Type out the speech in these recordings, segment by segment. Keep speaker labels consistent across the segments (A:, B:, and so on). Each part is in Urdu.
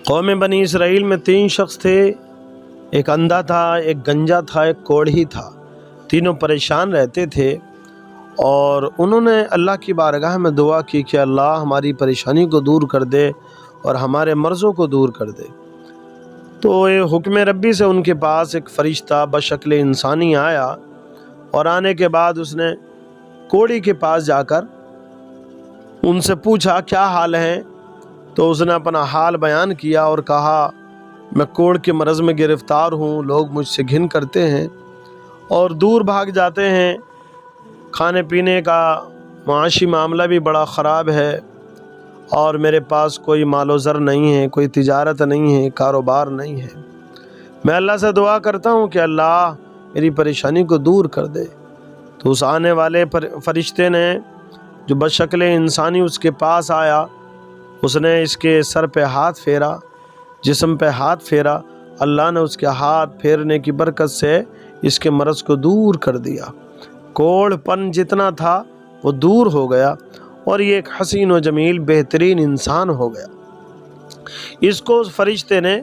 A: قوم بنی اسرائیل میں 3 شخص تھے، ایک اندھا تھا، ایک گنجا تھا، ایک کوڑھی تھا۔ تینوں پریشان رہتے تھے اور انہوں نے اللہ کی بارگاہ میں دعا کی کہ اللہ ہماری پریشانی کو دور کر دے اور ہمارے مرضوں کو دور کر دے۔ تو یہ حکم ربی سے ان کے پاس ایک فرشتہ بشکل انسانی آیا، اور آنے کے بعد اس نے کوڑھی کے پاس جا کر ان سے پوچھا کیا حال ہے؟ تو اس نے اپنا حال بیان کیا اور کہا میں کوڑھ کے مرض میں گرفتار ہوں، لوگ مجھ سے گھن کرتے ہیں اور دور بھاگ جاتے ہیں، کھانے پینے کا معاشی معاملہ بھی بڑا خراب ہے، اور میرے پاس کوئی مال و زر نہیں ہے، کوئی تجارت نہیں ہے، کاروبار نہیں ہے۔ میں اللہ سے دعا کرتا ہوں کہ اللہ میری پریشانی کو دور کر دے۔ تو اس آنے والے فرشتے نے جو بشکل انسانی اس کے پاس آیا، اس نے اس کے سر پہ ہاتھ پھیرا، جسم پہ ہاتھ پھیرا، اللہ نے اس کے ہاتھ پھیرنے کی برکت سے اس کے مرض کو دور کر دیا۔ کوڑھ پن جتنا تھا وہ دور ہو گیا، اور یہ ایک حسین و جمیل بہترین انسان ہو گیا۔ اس کو اس فرشتے نے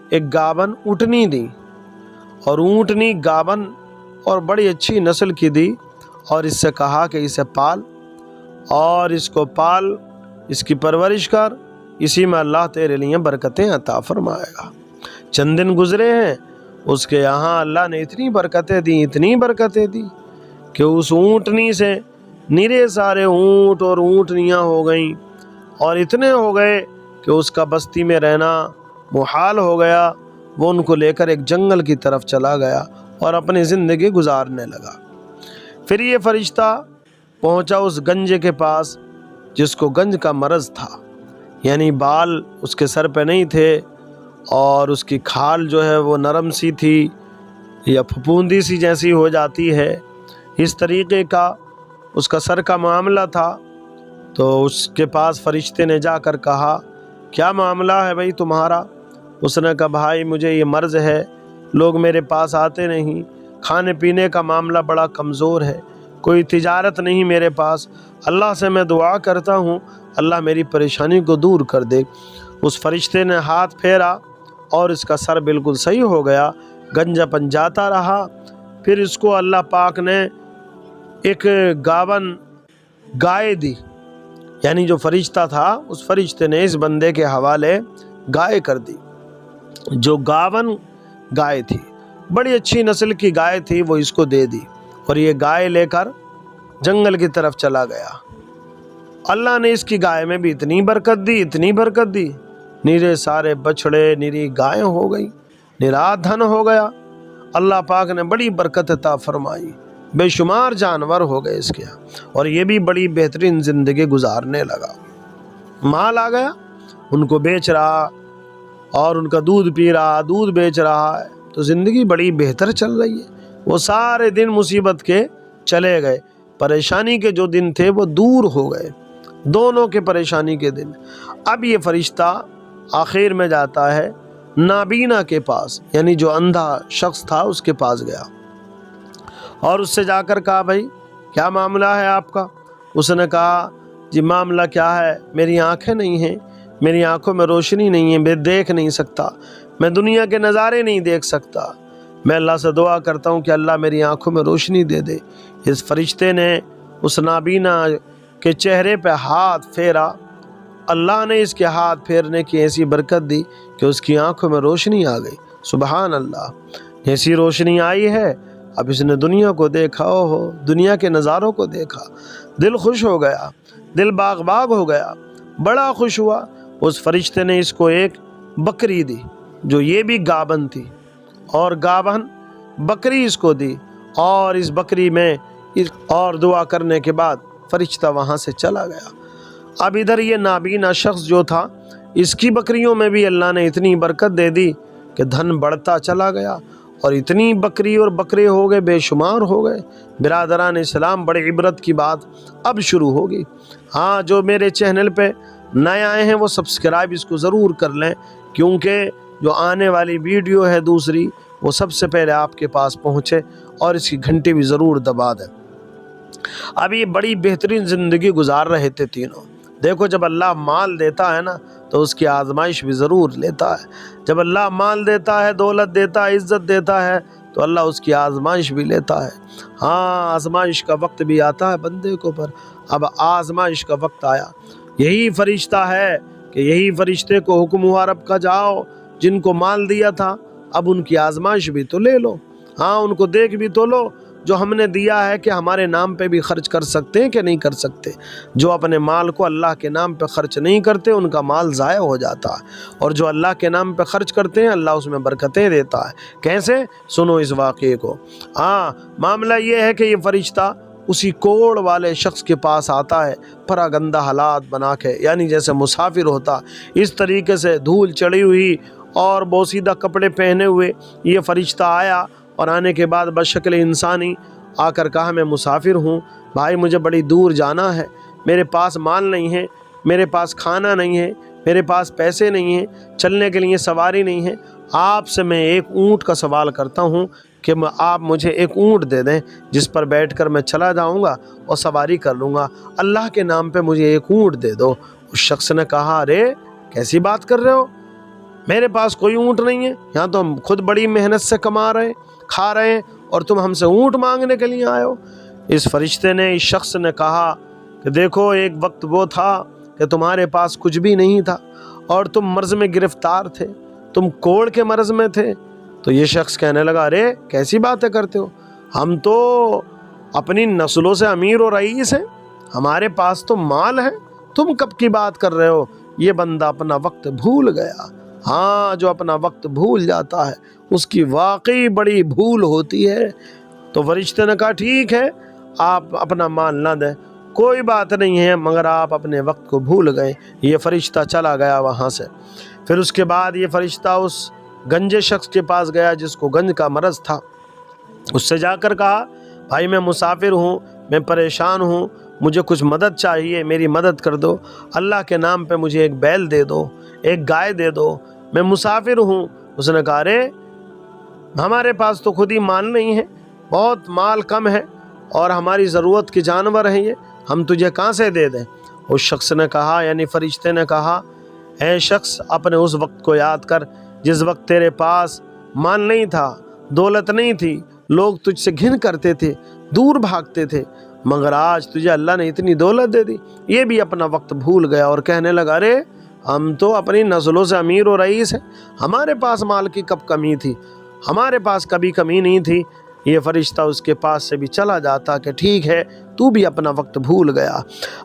A: ایک گابن اونٹنی دی، اور اونٹنی گابن اور بڑی اچھی نسل کی دی، اور اس سے کہا کہ اسے پال اور اس کو پال، اس کی پرورش کر، اسی میں اللہ تیرے لیے برکتیں عطا فرمائے گا۔ چند دن گزرے ہیں، اس کے یہاں اللہ نے اتنی برکتیں دی، اتنی برکتیں دی کہ اس اونٹنی سے نرے سارے اونٹ اور اونٹنیاں ہو گئیں، اور اتنے ہو گئے کہ اس کا بستی میں رہنا محال ہو گیا۔ وہ ان کو لے کر ایک جنگل کی طرف چلا گیا اور اپنی زندگی گزارنے لگا۔ پھر یہ فرشتہ پہنچا اس گنجے کے پاس جس کو گنج کا مرض تھا، یعنی بال اس کے سر پہ نہیں تھے، اور اس کی کھال جو ہے وہ نرم سی تھی یا پھپھوندی سی جیسی ہو جاتی ہے، اس طریقے کا اس کا سر کا معاملہ تھا۔ تو اس کے پاس فرشتے نے جا کر کہا کیا معاملہ ہے بھائی تمہارا؟ اس نے کہا بھائی مجھے یہ مرض ہے، لوگ میرے پاس آتے نہیں، کھانے پینے کا معاملہ بڑا کمزور ہے، کوئی تجارت نہیں میرے پاس، اللہ سے میں دعا کرتا ہوں اللہ میری پریشانی کو دور کر دے۔ اس فرشتے نے ہاتھ پھیرا اور اس کا سر بالکل صحیح ہو گیا، گنجا پن جاتا رہا۔ پھر اس کو اللہ پاک نے ایک گاون گائے دی، یعنی جو فرشتہ تھا اس فرشتے نے اس بندے کے حوالے گائے کر دی، جو گاون گائے تھی، بڑی اچھی نسل کی گائے تھی، وہ اس کو دے دی، اور یہ گائے لے کر جنگل کی طرف چلا گیا۔ اللہ نے اس کی گائے میں بھی اتنی برکت دی، اتنی برکت دی، نیرے سارے بچڑے، نیری گائیں ہو گئی، نرا دھن ہو گیا۔ اللہ پاک نے بڑی برکت عطا فرمائی، بے شمار جانور ہو گئے اس کے یہاں، اور یہ بھی بڑی بہترین زندگی گزارنے لگا۔ مال آ گیا، ان کو بیچ رہا اور ان کا دودھ پی رہا، دودھ بیچ رہا ہے، تو زندگی بڑی بہتر چل رہی ہے۔ وہ سارے دن مصیبت کے چلے گئے، پریشانی کے جو دن تھے وہ دور ہو گئے، دونوں کے پریشانی کے دن۔ اب یہ فرشتہ آخر میں جاتا ہے نابینا کے پاس، یعنی جو اندھا شخص تھا اس کے پاس گیا، اور اس سے جا کر کہا بھائی کیا معاملہ ہے آپ کا؟ اس نے کہا جی معاملہ کیا ہے، میری آنکھیں نہیں ہیں، میری آنکھوں میں روشنی نہیں ہے، میں دیکھ نہیں سکتا، میں دنیا کے نظارے نہیں دیکھ سکتا، میں اللہ سے دعا کرتا ہوں کہ اللہ میری آنکھوں میں روشنی دے دے۔ اس فرشتے نے اس نابینا کے چہرے پہ ہاتھ پھیرا، اللہ نے اس کے ہاتھ پھیرنے کی ایسی برکت دی کہ اس کی آنکھوں میں روشنی آ گئی۔ سبحان اللہ، ایسی روشنی آئی ہے، اب اس نے دنیا کو دیکھا، دنیا کے نظاروں کو دیکھا، دل خوش ہو گیا، دل باغ باغ ہو گیا، بڑا خوش ہوا۔ اس فرشتے نے اس کو ایک بکری دی جو یہ بھی گابن تھی، اور گابن بکری اس کو دی، اور اس بکری میں اور دعا کرنے کے بعد فرشتہ وہاں سے چلا گیا۔ اب ادھر یہ نابینا شخص جو تھا، اس کی بکریوں میں بھی اللہ نے اتنی برکت دے دی کہ دھن بڑھتا چلا گیا، اور اتنی بکری اور بکرے ہو گئے، بے شمار ہو گئے۔ برادران اسلام، بڑی عبرت کی بات اب شروع ہوگی۔ ہاں، جو میرے چینل پہ نئے آئے ہیں وہ سبسکرائب اس کو ضرور کر لیں، کیونکہ جو آنے والی ویڈیو ہے دوسری وہ سب سے پہلے آپ کے پاس پہنچے، اور اس کی گھنٹی بھی ضرور دبا دیں۔ اب یہ بڑی بہترین زندگی گزار رہے تھے تینوں۔ دیکھو جب اللہ مال دیتا ہے نا تو اس کی آزمائش بھی ضرور لیتا ہے۔ جب اللہ مال دیتا ہے، دولت دیتا ہے، عزت دیتا ہے، تو اللہ اس کی آزمائش بھی لیتا ہے۔ ہاں، آزمائش کا وقت بھی آتا ہے بندے کو پر۔ اب آزمائش کا وقت آیا، یہی فرشتہ ہے کہ یہی فرشتے کو حکم ہوا رب کا، جاؤ جن کو مال دیا تھا اب ان کی آزمائش بھی تو لے لو، ہاں ان کو دیکھ بھی تو لو جو ہم نے دیا ہے کہ ہمارے نام پہ بھی خرچ کر سکتے ہیں کہ نہیں کر سکتے۔ جو اپنے مال کو اللہ کے نام پہ خرچ نہیں کرتے ان کا مال ضائع ہو جاتا ہے، اور جو اللہ کے نام پہ خرچ کرتے ہیں اللہ اس میں برکتیں دیتا ہے۔ کیسے؟ سنو اس واقعے کو۔ ہاں، معاملہ یہ ہے کہ یہ فرشتہ اسی کوڑ والے شخص کے پاس آتا ہے، پرا گندہ حالات بنا کے، یعنی جیسے مسافر ہوتا اس طریقے سے، دھول چڑھی ہوئی اور بوسیدہ کپڑے پہنے ہوئے یہ فرشتہ آیا، اور آنے کے بعد بشکل انسانی آ کر کہا میں مسافر ہوں بھائی، مجھے بڑی دور جانا ہے، میرے پاس مال نہیں ہے، میرے پاس کھانا نہیں ہے، میرے پاس پیسے نہیں ہیں، چلنے کے لیے سواری نہیں ہے، آپ سے میں ایک اونٹ کا سوال کرتا ہوں کہ آپ مجھے ایک اونٹ دے دیں جس پر بیٹھ کر میں چلا جاؤں گا اور سواری کر لوں گا، اللہ کے نام پہ مجھے ایک اونٹ دے دو۔ اس شخص نے کہا ارے کیسی بات کر رہے ہو، میرے پاس کوئی اونٹ نہیں ہے، یہاں تو ہم خود بڑی محنت سے کما رہے ہیں، کھا رہے ہیں، اور تم ہم سے اونٹ مانگنے کے لیے آئے ہو۔ اس فرشتے نے، اس شخص نے کہا کہ دیکھو ایک وقت وہ تھا کہ تمہارے پاس کچھ بھی نہیں تھا اور تم مرض میں گرفتار تھے، تم کوڑ کے مرض میں تھے۔ تو یہ شخص کہنے لگا ارے کیسی باتیں کرتے ہو، ہم تو اپنی نسلوں سے امیر و رئیس ہیں، ہمارے پاس تو مال ہے، تم کب کی بات کر رہے ہو۔ یہ بندہ اپنا وقت بھول گیا۔ ہاں، جو اپنا وقت بھول جاتا ہے اس کی واقعی بڑی بھول ہوتی ہے۔ تو فرشتے نے کہا ٹھیک ہے، آپ اپنا مال نہ دیں، کوئی بات نہیں ہے، مگر آپ اپنے وقت کو بھول گئے۔ یہ فرشتہ چلا گیا وہاں سے۔ پھر اس کے بعد یہ فرشتہ اس گنجے شخص کے پاس گیا جس کو گنج کا مرض تھا، اس سے جا کر کہا بھائی میں مسافر ہوں، میں پریشان ہوں، مجھے کچھ مدد چاہیے، میری مدد کر دو، اللہ کے نام پہ مجھے ایک بیل دے دو، ایک گائے دے دو، میں مسافر ہوں۔ اس نے کہا ارے ہمارے پاس تو خود ہی مال نہیں ہے، بہت مال کم ہے اور ہماری ضرورت کے جانور ہیں یہ، ہم تجھے کہاں سے دے دیں۔ اس شخص نے کہا، یعنی فرشتے نے کہا اے شخص اپنے اس وقت کو یاد کر جس وقت تیرے پاس مال نہیں تھا، دولت نہیں تھی، لوگ تجھ سے گھن کرتے تھے، دور بھاگتے تھے، مگر آج تجھے اللہ نے اتنی دولت دے دی۔ یہ بھی اپنا وقت بھول گیا اور کہنے لگا ارے ہم تو اپنی نسلوں سے امیر و رئیس ہیں، ہمارے پاس مال کی کب کمی تھی، ہمارے پاس کبھی کمی نہیں تھی۔ یہ فرشتہ اس کے پاس سے بھی چلا جاتا کہ ٹھیک ہے تو بھی اپنا وقت بھول گیا۔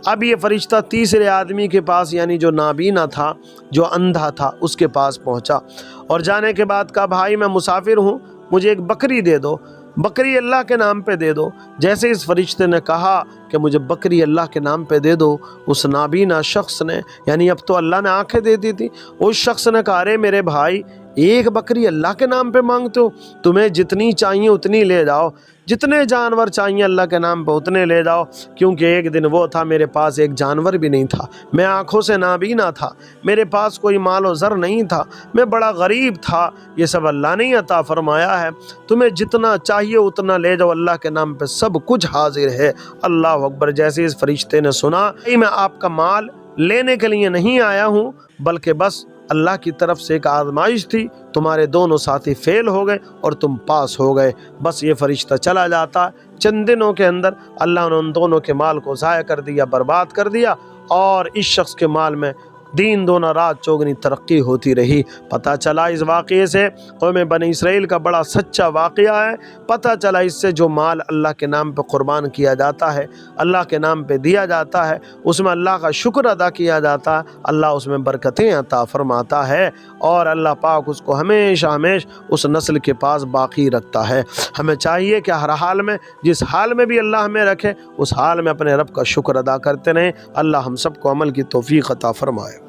A: اب یہ فرشتہ تیسرے آدمی کے پاس، یعنی جو نابینا تھا، جو اندھا تھا، اس کے پاس پہنچا اور جانے کے بعد کہا بھائی میں مسافر ہوں، مجھے ایک بکری دے دو، بکری اللہ کے نام پہ دے دو۔ جیسے اس فرشتے نے کہا کہ مجھے بکری اللہ کے نام پہ دے دو، اس نابینا شخص نے، یعنی اب تو اللہ نے آنکھیں دے دی تھی، اس شخص نے کہا ارے میرے بھائی ایک بکری اللہ کے نام پہ مانگتے ہو، تمہیں جتنی چاہیے اتنی لے جاؤ، جتنے جانور چاہیے اللہ کے نام پہ اتنے لے جاؤ، کیونکہ ایک دن وہ تھا میرے پاس ایک جانور بھی نہیں تھا، میں آنکھوں سے نابینا تھا، میرے پاس کوئی مال و زر نہیں تھا، میں بڑا غریب تھا، یہ سب اللہ نے عطا فرمایا ہے، تمہیں جتنا چاہیے اتنا لے جاؤ، اللہ کے نام پہ سب کچھ حاضر ہے۔ اللہ اکبر۔ جیسے اس فرشتے نے سنا میں آپ کا مال لینے کے لیے نہیں آیا ہوں بلکہ بس اللہ کی طرف سے ایک آزمائش تھی، تمہارے دونوں ساتھی فیل ہو گئے اور تم پاس ہو گئے، بس یہ فرشتہ چلا جاتا۔ چند دنوں کے اندر اللہ نے ان دونوں کے مال کو ضائع کر دیا، برباد کر دیا، اور اس شخص کے مال میں دین دونا رات چوگنی ترقی ہوتی رہی۔ پتہ چلا اس واقعے سے قوم بنی اسرائیل کا بڑا سچا واقعہ ہے۔ پتہ چلا اس سے جو مال اللہ کے نام پہ قربان کیا جاتا ہے، اللہ کے نام پہ دیا جاتا ہے، اس میں اللہ کا شکر ادا کیا جاتا ہے، اللہ اس میں برکتیں عطا فرماتا ہے، اور اللہ پاک اس کو ہمیشہ اس نسل کے پاس باقی رکھتا ہے۔ ہمیں چاہیے کہ ہر حال میں، جس حال میں بھی اللہ ہمیں رکھے، اس حال میں اپنے رب کا شکر ادا کرتے رہیں۔ اللہ ہم سب کو عمل کی توفیق عطا فرمائے۔